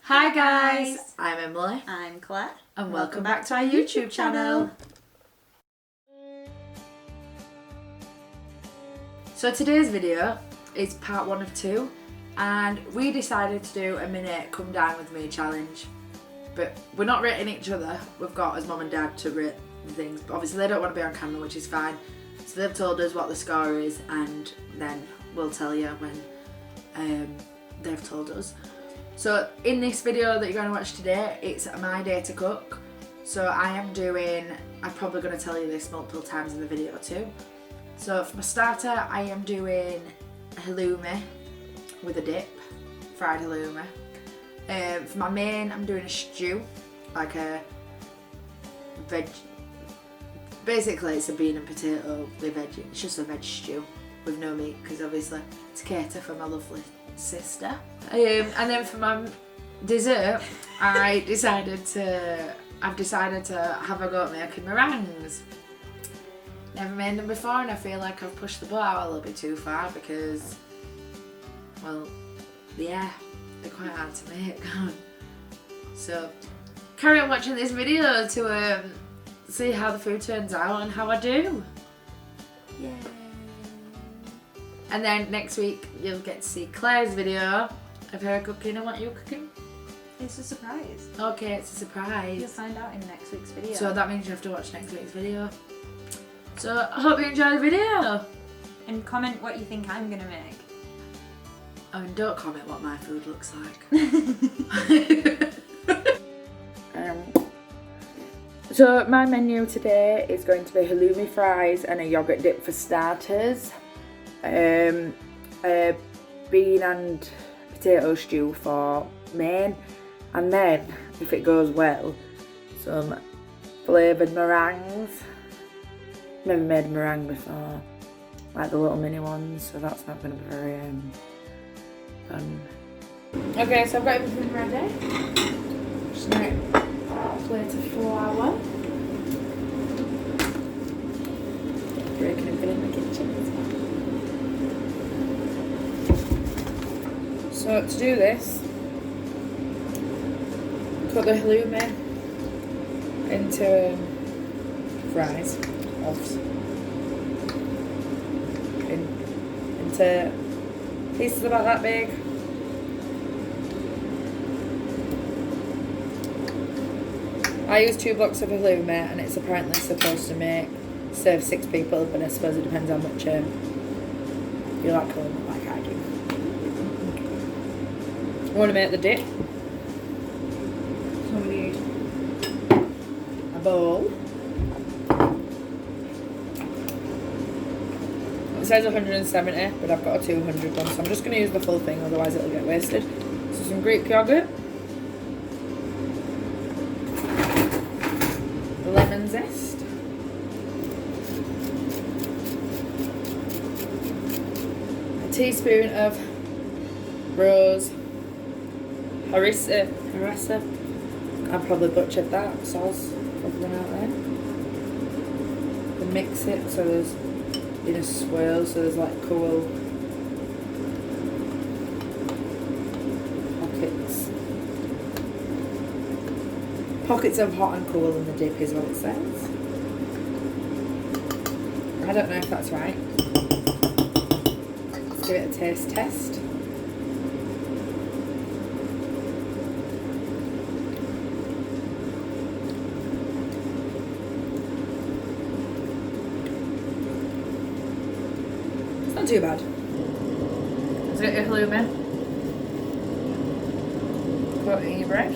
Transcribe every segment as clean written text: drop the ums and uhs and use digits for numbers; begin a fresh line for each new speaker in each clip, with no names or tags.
Hi guys, I'm Emily
I'm Claire
and welcome back to our YouTube channel. So today's video is part 1 of 2 and we decided to do a minute come dine with me challenge, but we're not rating each other. We've got as mum and dad to rate the things, but obviously they don't want to be on camera, which is fine, so they've told us what the score is and then we'll tell you when they've told us. So in this video that you're going to watch today, it's my day to cook. So I'm probably going to tell you this multiple times in the video too. So for my starter, I am doing halloumi with a dip, fried halloumi. For my main, I'm doing a stew, like a basically it's a bean and potato with veggie. It's just a veg stew with no meat, because obviously to cater for my lovely sister. And then for my dessert, I've decided to have a go at making meringues. Never made them before and I feel like I've pushed the boat out a little bit too far because, well, yeah, they're quite hard to make. So carry on watching this video to see how the food turns out and how I do. Yay! And then next week you'll get to see Claire's video of her cooking. And what you're cooking?
It's a surprise.
Okay, it's a surprise.
You'll find out in next week's video.
So that means you have to watch next week's video. So I hope you enjoy the video.
And comment what you think I'm gonna make.
Oh, and don't comment what my food looks like. So my menu today is going to be Hallumi Fries and a yogurt dip for starters. A bean and potato stew for main, and then if it goes well, some flavoured meringues. Never made a meringue before, like the little mini ones, so that's not going to be very fun. Okay, so I've got everything ready. Just now plate of flour. Breaking a bit in the kitchen. So to do this, cut the halloumi into fries, into pieces about that big. I use 2 blocks of halloumi and it's apparently supposed to serve 6 people, but I suppose it depends how much you like halloumi like I do. I want to make the dip. So we need a bowl. It says 170, but I've got a 200 one, so I'm just going to use the full thing, otherwise it'll get wasted. So some Greek yogurt, lemon zest, a teaspoon of rose harissa. I probably butchered that sauce, probably out there. And mix it so there's in a swirl, so there's like cool pockets of hot and cool in the dip is what it says. I don't know if that's right. Let's give it a taste test. Not too bad. Let's get your halloumi. Put it in your bread.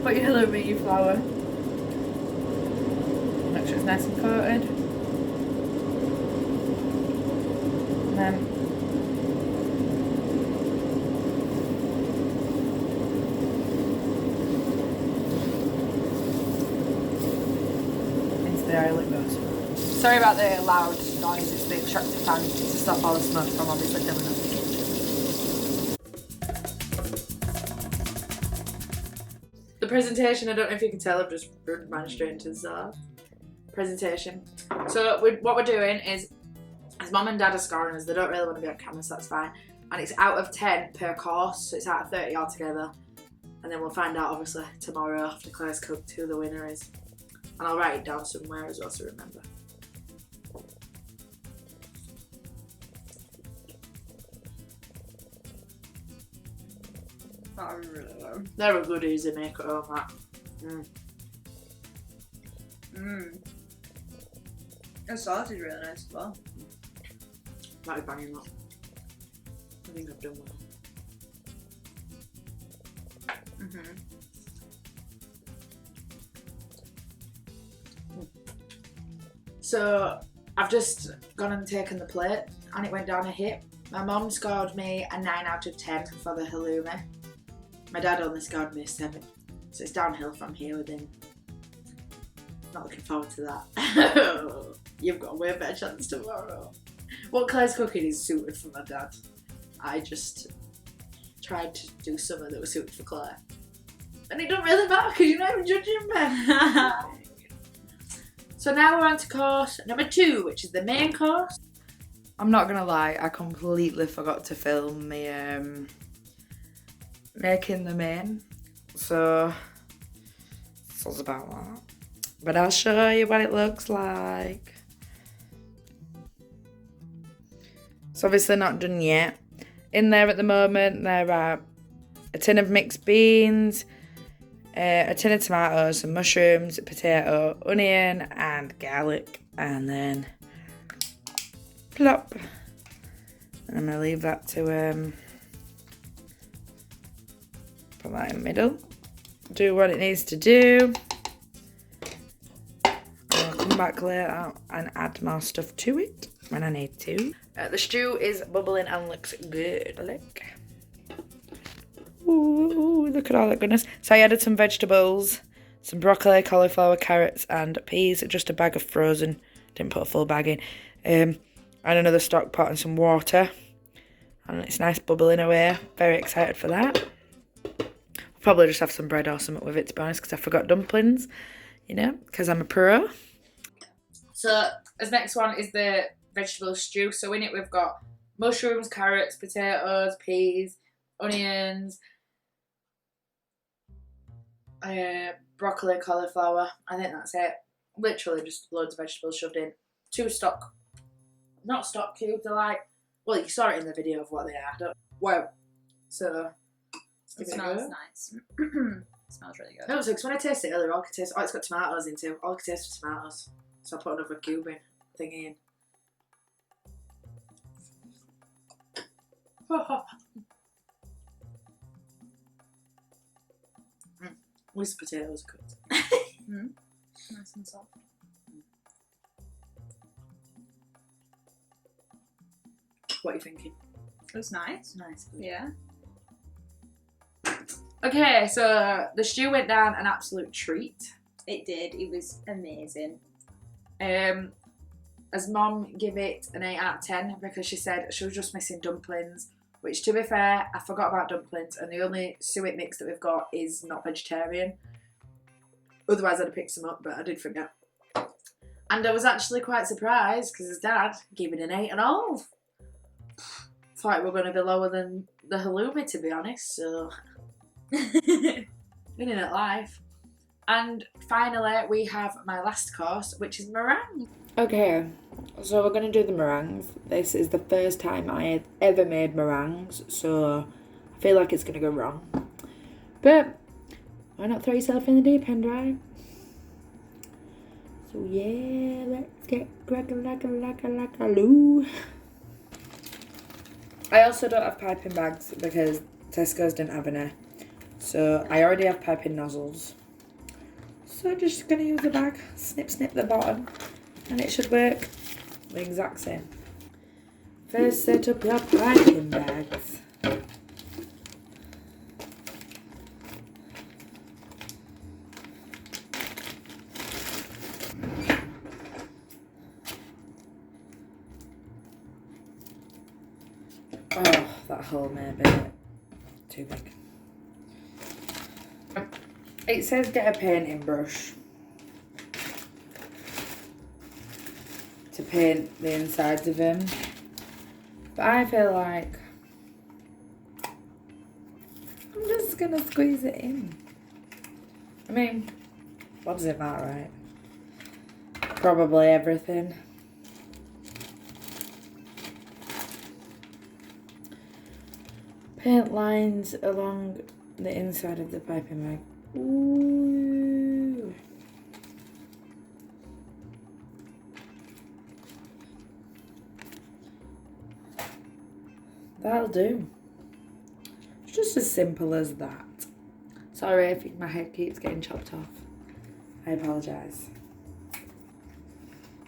Put your halloumi in your flour. Make sure it's nice and coated. And then into the oil it goes. Sorry about the loud noise, it's the extractor fan to stop all the smoke from obviously filling up the kitchen. The presentation, I don't know if you can tell, I've just ran straight into the sauce. Presentation. So what we're doing is, as mum and dad are scoring us, they don't really want to be on camera, so that's fine. and it's out of 10 per course, so it's out of 30 altogether. And then we'll find out obviously tomorrow after Claire's cooked who the winner is. And I'll write it down somewhere as well to remember.
That was really good.
They're a good easy make at home, that.
The sauce is really nice as well.
That is banging that. I think I've done well. So I've just gone and taken the plate and it went down a hit. My mum scored me a 9 out of 10 for the halloumi. My dad only scored me a 7. So it's downhill from here within. Not looking forward to that. You've got a way better chance tomorrow. What Claire's cooking is suited for my dad. I just tried to do something that was suited for Claire. And it don't really matter because you're not even judging me. So now we're on to course number 2, which is the main course. I'm not gonna lie, I completely forgot to film me making the main. So it's about that. But I'll show you what it looks like. It's obviously not done yet. In there at the moment there are a tin of mixed beans, a tin of tomatoes, some mushrooms, potato, onion and garlic, and then plop. And I'm going to leave that to put that in the middle. Do what it needs to do. I'll come back later and add more stuff to it when I need to. The stew is bubbling and looks good. Look. Ooh, look at all that goodness. So I added some vegetables, some broccoli, cauliflower, carrots and peas. Just a bag of frozen. Didn't put a full bag in. And another stock pot and some water. And it's nice bubbling away. Very excited for that. I'll probably just have some bread or something with it, to be honest, because I forgot dumplings. You know, because I'm a pro. So this next one is the vegetable stew. So in it we've got mushrooms, carrots, potatoes, peas, onions, broccoli, cauliflower. I think that's it. Literally just loads of vegetables shoved in. 2 stock, not stock cubes, they're like, well, you saw it in the video of what they are. Wow. So
it smells nice. It smells really good.
No, so when I tasted it earlier, all I could taste, oh, it's got tomatoes in too. All I could taste was tomatoes. So I put another cube in, thingy in. At least the potatoes are cooked.
Nice and soft.
What are you thinking?
It was nice.
Nice. Good.
Yeah.
Okay, so the stew went down an absolute treat.
It did. It was amazing.
As Mom gave it an 8 out of 10 because she said she was just missing dumplings, which, to be fair, I forgot about dumplings, and the only suet mix that we've got is not vegetarian. Otherwise I'd have picked some up, but I did forget. And I was actually quite surprised because his dad gave it an 8.5. Thought we were going to be lower than the halloumi, to be honest, so winning at life. And finally we have my last course, which is meringue. Okay, so we're going to do the meringues. This is the first time I had ever made meringues, so I feel like it's going to go wrong. But why not throw yourself in the deep end, right? So yeah, let's get crack-a-lack-a-lack-a-lack-a-loo. I also don't have piping bags because Tesco's didn't have any. So I already have piping nozzles. So I'm just going to use the bag, snip the bottom, and it should work the exact same. First set up your piping bags. Oh, that hole may have been too big. It says get a painting brush to paint the insides of them, but I feel like just gonna squeeze it in. I mean, what does it matter, right? Probably everything. Paint lines along the inside of the piping bag. Ooh. That'll do. It's just as simple as that. Sorry if my head keeps getting chopped off. I apologise.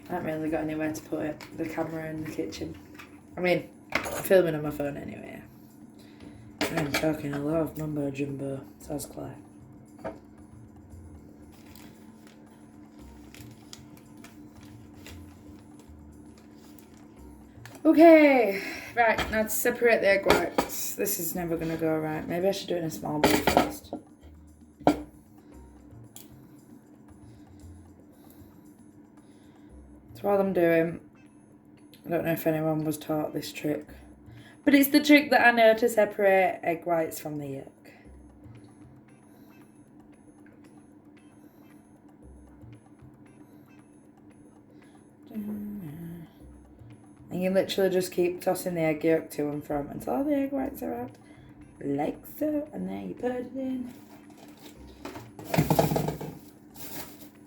I haven't really got anywhere to put it. The camera in the kitchen. I mean, I'm filming on my phone anyway. I'm talking a lot of mumbo jumbo, says Claire. Okay, right, now to separate the egg whites. This is never going to go right. Maybe I should do it in a small bowl first. So while I'm doing, I don't know if anyone was taught this trick, but it's the trick that I know to separate egg whites from the yolk. And you literally just keep tossing the egg yolk to and from until all the egg whites are out, like so, and then you put it in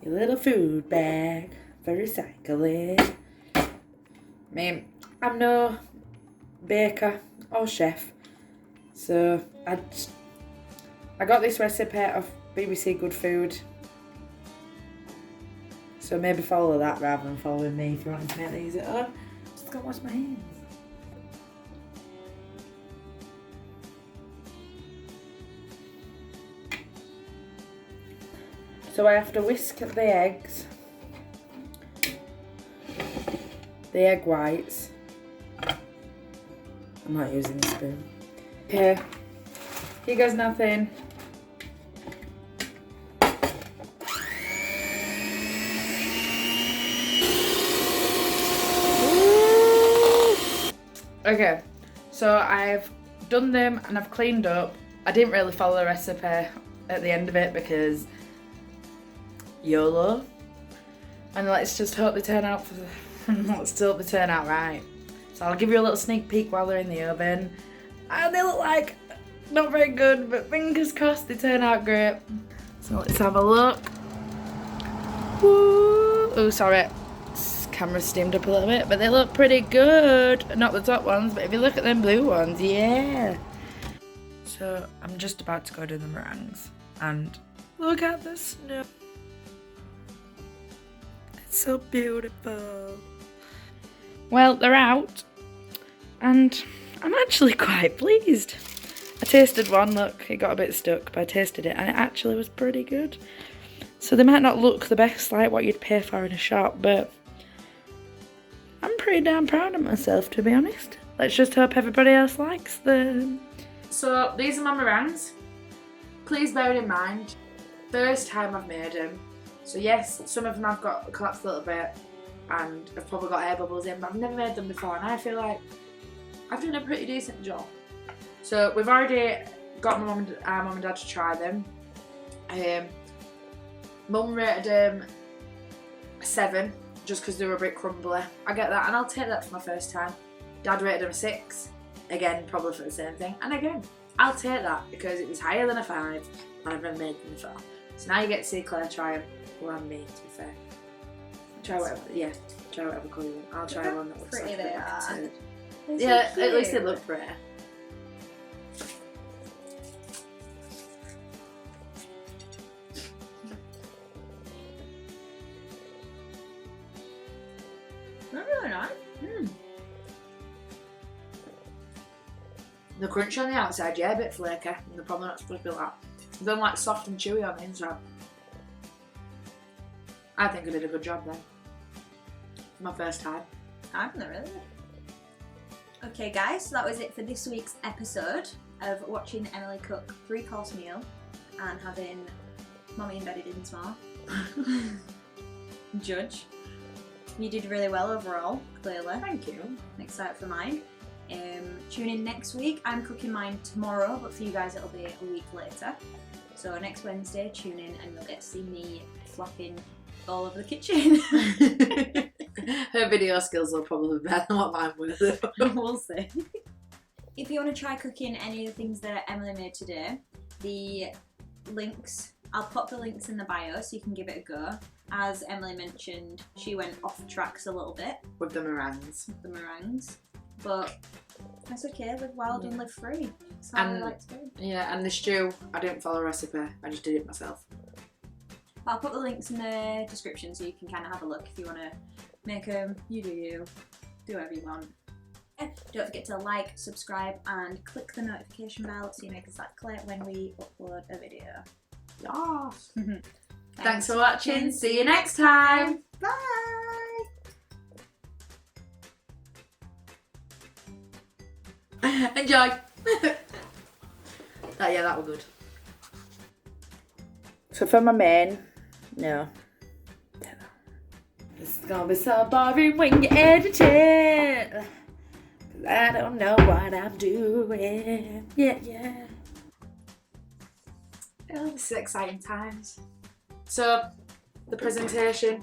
your little food bag for recycling. I mean, I'm no baker or chef, so I got this recipe off BBC Good Food, so maybe follow that rather than following me if you want to make these at home. Just go wash my hands. So I have to whisk the eggs, the egg whites. I'm not using the spoon. Okay, here goes nothing. Okay, so I've done them and I've cleaned up. I didn't really follow the recipe at the end of it because YOLO. And let's just hope they turn out right. So I'll give you a little sneak peek while they're in the oven. And they look like not very good, but fingers crossed they turn out great. So let's have a look. Woo! Oh, sorry. Camera steamed up a little bit, but they look pretty good. Not the top ones, but if you look at them blue ones, yeah. So I'm just about to go do the meringues, and look at the snow. It's so beautiful. Well, they're out, and I'm actually quite pleased. I tasted one, look, it got a bit stuck, but I tasted it, and it actually was pretty good. So they might not look the best like what you'd pay for in a shop, but I'm pretty damn proud of myself, to be honest. Let's just hope everybody else likes them. So these are my meringues. Please bear in mind, first time I've made them. So yes, some of them I've got collapsed a little bit and I've probably got air bubbles in, but I've never made them before and I feel like I've done a pretty decent job. So we've already got our mum and dad to try them. Mum rated them 7 just because they were a bit crumbly. I get that and I'll take that for my first time. Dad rated them a 6, again probably for the same thing, and again I'll take that because it was higher than a 5 and I've never made them before. So now you get to see Claire try them, well and me to be fair. Try whatever colour you want. I'll try one that looks
pretty
like
they
a
are.
turd.
They're
Yeah,
so
at least they
cute.
look pretty.
They're really nice.
The crunch on the outside, yeah, a bit flaky, and they're probably not supposed to be like that. They're like soft and chewy on the inside. I think I did a good job then. For my first time.
I think they're really good. Okay guys, so that was it for this week's episode of watching Emily cook 3-course meal and having Mommy embedded in small. Judge. You did really well overall, clearly.
Thank you.
I'm excited for mine. Tune in next week. I'm cooking mine tomorrow, but for you guys it'll be a week later. So next Wednesday, tune in and you'll get to see me flapping all over the kitchen.
Her video skills are probably better than what mine were.
We'll see. If you want to try cooking any of the things that Emily made today, the links, I'll pop the links in the bio so you can give it a go. As Emily mentioned, she went off tracks a little bit.
With the meringues.
But that's okay, live wild and live free. That's how I like to do.
Yeah, and the stew, I didn't follow a recipe, I just did it myself.
I'll put the links in the description so you can kind of have a look if you want to make them. You do whatever you want. Don't forget to like, subscribe and click the notification bell so you make us exactly when we upload a video.
Yes. Thanks for watching. See you next time.
Bye.
Enjoy. Yeah, that was good. So for my main, no. It's gonna be so boring when you edit it. 'Cause I don't know what I'm doing. Yeah. Oh, this is exciting times. So, the presentation.